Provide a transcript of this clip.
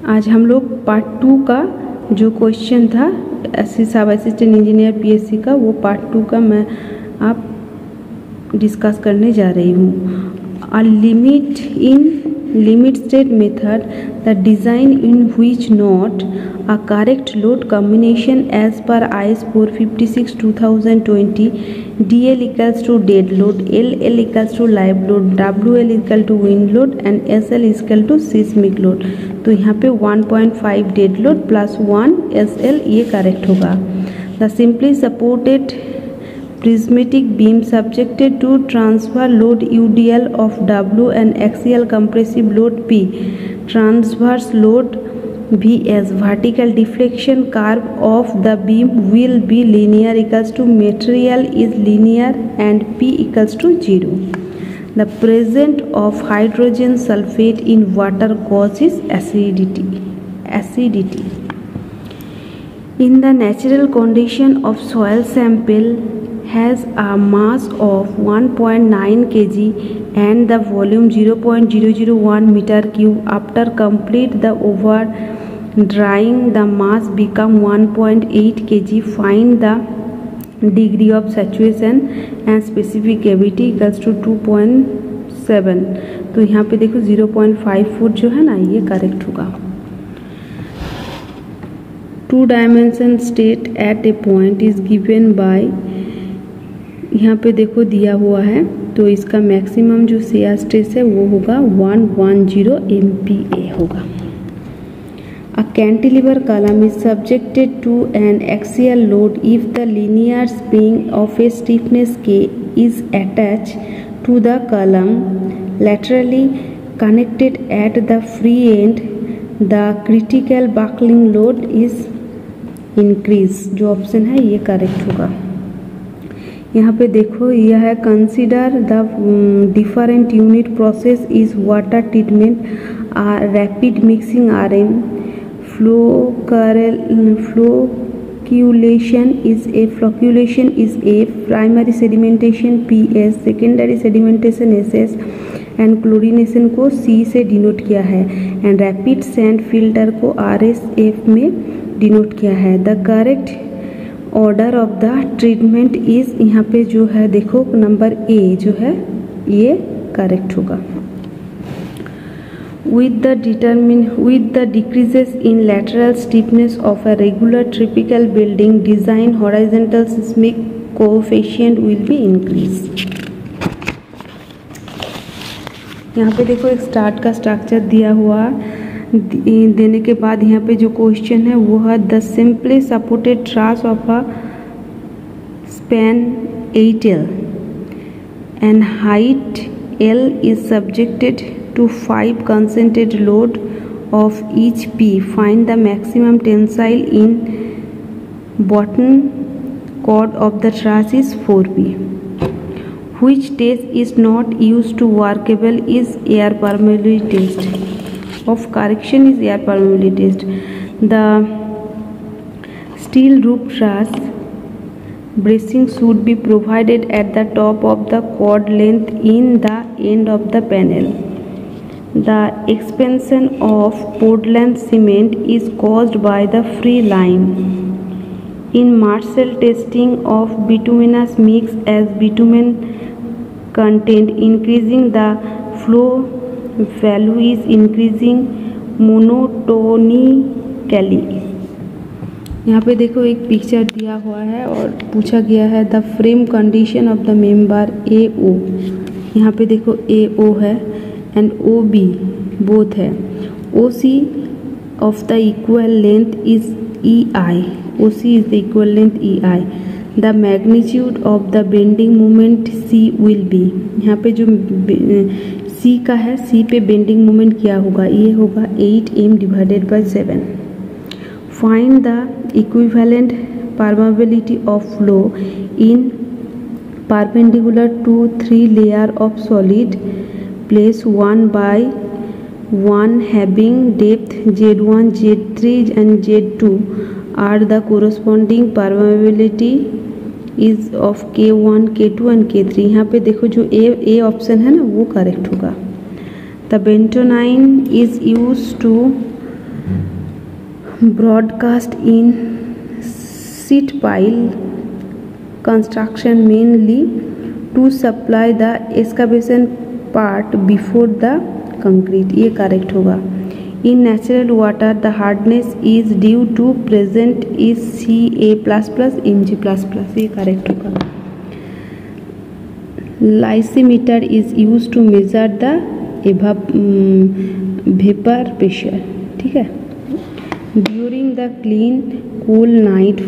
आज हम लोग पार्ट 2 का जो क्वेश्चन था सब असिस्टेंट इंजीनियर पीएससी का, वो पार्ट 2 का मैं आप डिस्कस करने जा रही हूँ। A limit in limit state method, the design in which not a correct load combination as per IS 456 2020 DL equals to dead load, LL equals to live load, WL equal to wind load and SL equal to seismic load। तो यहाँ पे 1.5 dead load plus 1 SL ये correct होगा। The simply supported prismatic beam subjected to transfer load UDL of W and axial compressive load P, transverse load VS, vertical deflection curve of the beam will be linear equals to material is linear and P equals to 0. The presence of hydrogen sulfate in water causes acidity. In the natural condition of soil sample has a mass of 1.9 kg and the volume 0.001 meter cube. After complete the over drying, the mass become 1.8 kg. Find the degree of saturation and specific cavity equals to 2.7। तो यहाँ पे देखो 0.5 foot जो है ना, ये correct होगा। 2 dimension state at a point is given by, यहाँ पे देखो दिया हुआ है, तो इसका मैक्सिमम जो शेयर स्ट्रेस है वो होगा 110 MPa होगा। A cantilever column is subjected to an axial load if the linear spring of a stiffness K is attached to the column laterally connected at the free end, the critical buckling load is increased। जो option है ये correct होगा। यहाँ पे देखो यह है consider the different unit process is water treatment, rapid mixing RM, flocculation is A, primary sedimentation PS, secondary sedimentation SS and chlorination को C से डिनोट किया है एंड रैपिड सैंड फिल्टर को RSF में डिनोट किया है। The correct order of the treatment is, यहाँ पे जो है देखो नंबर A जो है ये करेक्ट होगा। with the decreases in lateral stiffness of a regular typical building design, horizontal seismic coefficient will be increased। यहाँ पे देखो एक स्टार्ट का स्ट्रक्चर दिया हुआ देने के बाद यहाँ पे जो क्वेश्चन है वो है the simply supported ट्रास of a span 8L and height L is subjected to 5 concentrated load of each P. Find the maximum tensile in bottom chord of the truss is 4P. Which test is not used to workable is air permeability test. Of correction is air permeability test. The steel roof truss bracing should be provided at the top of the chord length in the end of the panel. The expansion of Portland cement is caused by the free lime. In Marshall testing of bituminous mix as bitumen content increasing, the flow value is increasing monotonically। यहाँ पे देखो एक picture दिया हुआ है और पूछा गया है the frame condition of the member AO। यहाँ पे देखो AO है एंड OB बोथ है। OC of the equal length is EI, OC is the equal length EI। The magnitude of the bending moment C will be, यहाँ पे जो C का है C पे बेंडिंग मोमेंट क्या होगा, ये होगा 8M divided by 7। Find the equivalent permeability of flow in perpendicular to 3 layer of solid, place 1 by 1 having depth Z1, Z3 and Z2 are the corresponding permeability is of K1, K2 and K3। यहाँ पे देखो जो A option है ना वो correct होगा। The bentonite is used to broadcast in sheet pile construction mainly to supply the excavation part before the concrete, ये correct होगा। In natural water the hardness is due to present is Ca++ Mg++, ये correct होगा। Lysimeter is used to measure the vapor pressure, ठीक है। During the clean cool night